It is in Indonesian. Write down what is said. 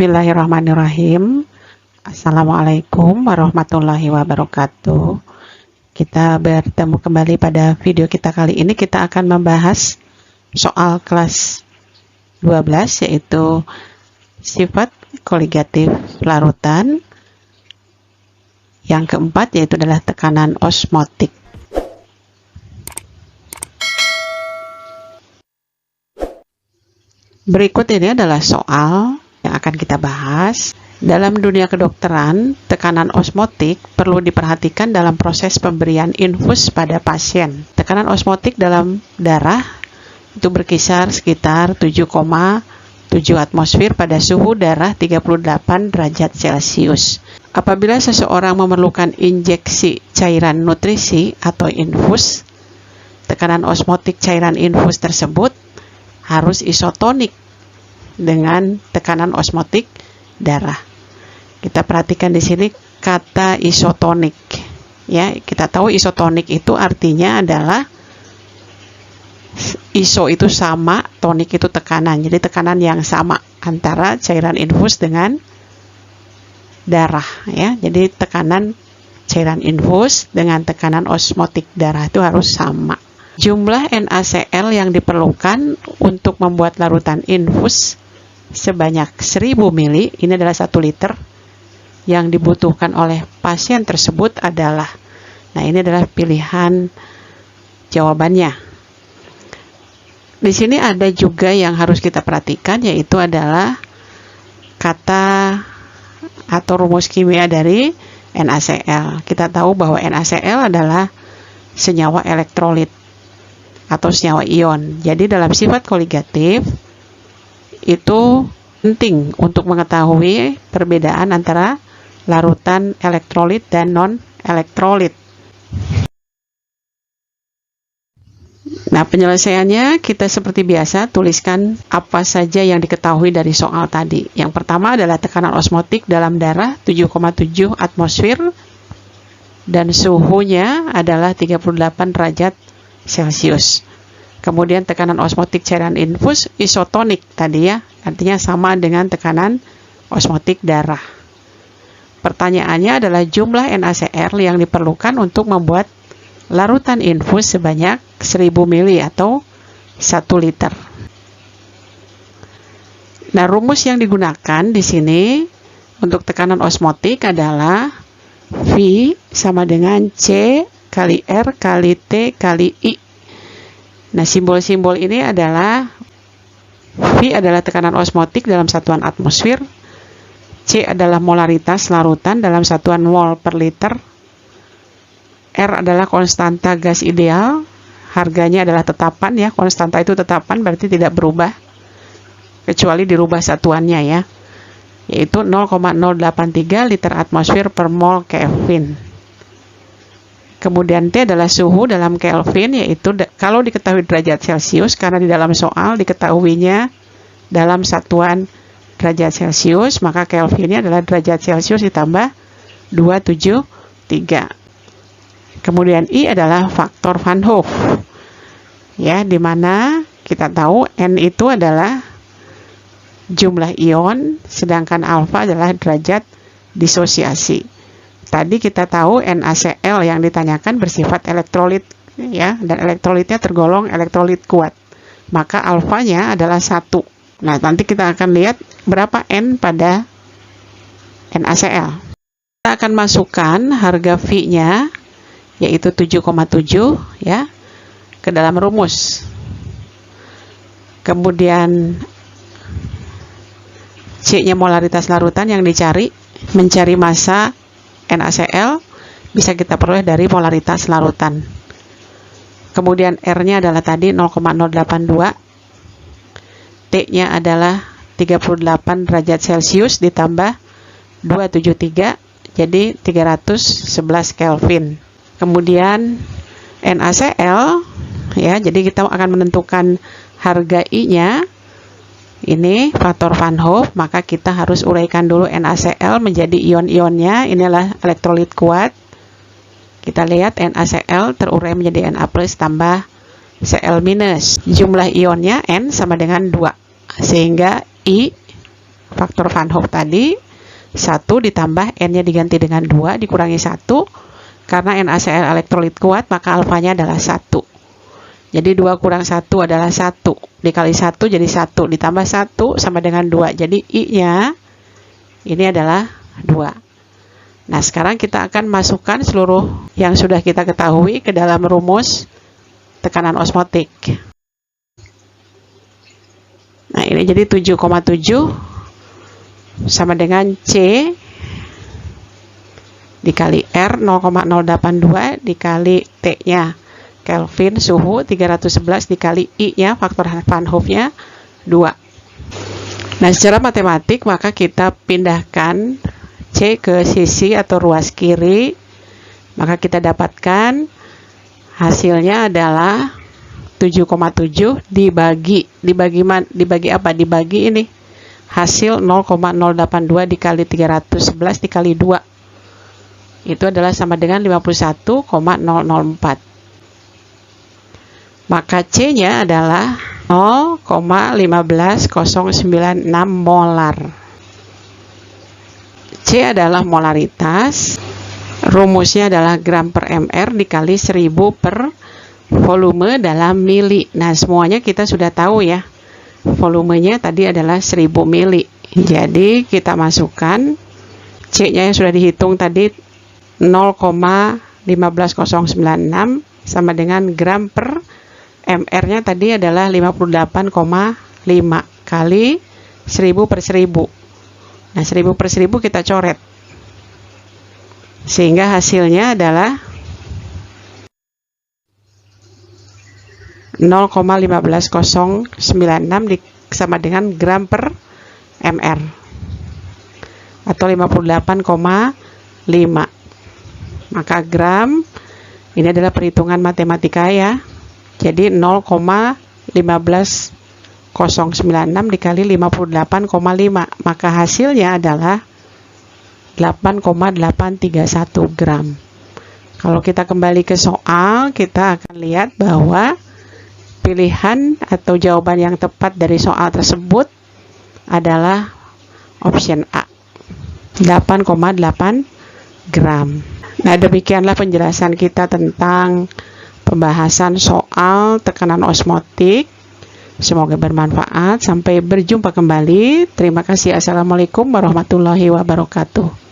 Bismillahirrahmanirrahim. Assalamualaikum warahmatullahi wabarakatuh. Kita bertemu kembali pada video kita kali ini. Kita akan membahas soal kelas 12, yaitu sifat koligatif larutan. Yang keempat yaitu adalah tekanan osmotik. Berikut ini adalah soal yang akan kita bahas. Dalam dunia kedokteran, tekanan osmotik perlu diperhatikan dalam proses pemberian infus pada pasien. Tekanan osmotik dalam darah itu berkisar sekitar 7,7 atmosfer pada suhu darah 38 derajat Celcius. Apabila seseorang memerlukan injeksi cairan nutrisi atau infus, tekanan osmotik cairan infus tersebut harus isotonik dengan tekanan osmotik darah. Kita perhatikan di sini kata isotonik. Ya, kita tahu isotonik itu artinya adalah iso itu sama, tonik itu tekanan. Jadi tekanan yang sama antara cairan infus dengan darah, ya. Jadi tekanan cairan infus dengan tekanan osmotik darah itu harus sama. Jumlah NaCl yang diperlukan untuk membuat larutan infus sebanyak 1000 ml, ini adalah 1 liter, yang dibutuhkan oleh pasien tersebut adalah, nah ini adalah pilihan jawabannya. Di sini ada juga yang harus kita perhatikan, yaitu adalah kata atau rumus kimia dari NaCl. Kita tahu bahwa NaCl adalah senyawa elektrolit atau senyawa ion. Jadi dalam sifat koligatif itu penting untuk mengetahui perbedaan antara larutan elektrolit dan non-elektrolit. Nah, penyelesaiannya kita seperti biasa tuliskan apa saja yang diketahui dari soal tadi. Yang pertama adalah tekanan osmotik dalam darah 7,7 atmosfer dan suhunya adalah 38 derajat Celcius. Kemudian tekanan osmotik cairan infus isotonik tadi, ya, artinya sama dengan tekanan osmotik darah. Pertanyaannya adalah jumlah NaCl yang diperlukan untuk membuat larutan infus sebanyak 1000 ml atau 1 liter. Nah, rumus yang digunakan di sini untuk tekanan osmotik adalah V sama dengan C kali R kali T kali I. Nah, simbol-simbol ini adalah V adalah tekanan osmotik dalam satuan atmosfer, C adalah molaritas larutan dalam satuan mol per liter, R adalah konstanta gas ideal, harganya adalah tetapan, ya, konstanta itu tetapan berarti tidak berubah kecuali dirubah satuannya, ya, yaitu 0,083 liter atmosfer per mol Kelvin. Kemudian T adalah suhu dalam Kelvin, yaitu kalau diketahui derajat Celcius, karena di dalam soal diketahuinya dalam satuan derajat Celcius, maka Kelvinnya adalah derajat Celcius ditambah 273. Kemudian I adalah faktor Van Hoff, ya, dimana kita tahu N itu adalah jumlah ion, sedangkan alfa adalah derajat disosiasi. Tadi kita tahu NaCl yang ditanyakan bersifat elektrolit, ya, dan elektrolitnya tergolong elektrolit kuat. Maka alfanya adalah 1. Nah, nanti kita akan lihat berapa N pada NaCl. Kita akan masukkan harga V-nya, yaitu 7,7, ya, ke dalam rumus. Kemudian C-nya molaritas larutan yang dicari, mencari massa NaCl bisa kita peroleh dari polaritas larutan. Kemudian R-nya adalah tadi 0,082, T-nya adalah 38 derajat Celcius ditambah 273, jadi 311 Kelvin. Kemudian NaCl, ya, jadi kita akan menentukan harga I-nya, ini faktor Van Hoff, maka kita harus uraikan dulu NaCl menjadi ion-ionnya. Inilah elektrolit kuat. Kita lihat NaCl terurai menjadi Na+ tambah Cl-. Jumlah ionnya N sama dengan 2. Sehingga I faktor Van Hoff tadi 1 ditambah N-nya diganti dengan 2 dikurangi 1. Karena NaCl elektrolit kuat, maka alfanya adalah 1. Jadi 2 kurang 1 adalah 1. Dikali 1 jadi 1. Ditambah 1 sama dengan 2. Jadi I-nya ini adalah 2. Nah, sekarang kita akan masukkan seluruh yang sudah kita ketahui ke dalam rumus tekanan osmotik. Nah, ini jadi 7,7 sama dengan C dikali R 0,082 dikali T-nya Kelvin suhu 311 dikali I-nya faktor Van Hoff-nya 2. Nah, secara matematik maka kita pindahkan C ke sisi atau ruas kiri, maka kita dapatkan hasilnya adalah 7,7 dibagi apa? Dibagi ini hasil 0,082 dikali 311 dikali 2. Itu adalah sama dengan 51,004. Maka C-nya adalah 0,15096 molar. C adalah molaritas. Rumusnya adalah gram per mr dikali 1000 per volume dalam mili. Nah, semuanya kita sudah tahu ya. Volumenya tadi adalah 1000 mili. Jadi kita masukkan C-nya yang sudah dihitung tadi 0,15096 sama dengan gram per mr-nya tadi adalah 58,5 kali 1000 per 1000. Nah, 1000 per 1000 kita coret. Sehingga hasilnya adalah 0,15096 sama dengan gram per mr atau 58,5. Maka gram ini adalah perhitungan matematika ya. Jadi 0,15096 dikali 58,5, maka hasilnya adalah 8,831 gram. Kalau kita kembali ke soal, kita akan lihat bahwa pilihan atau jawaban yang tepat dari soal tersebut adalah option A, 8,8 gram. Nah, demikianlah penjelasan kita tentang pembahasan soal tekanan osmotik. Semoga bermanfaat. Sampai berjumpa kembali. Terima kasih. Assalamualaikum warahmatullahi wabarakatuh.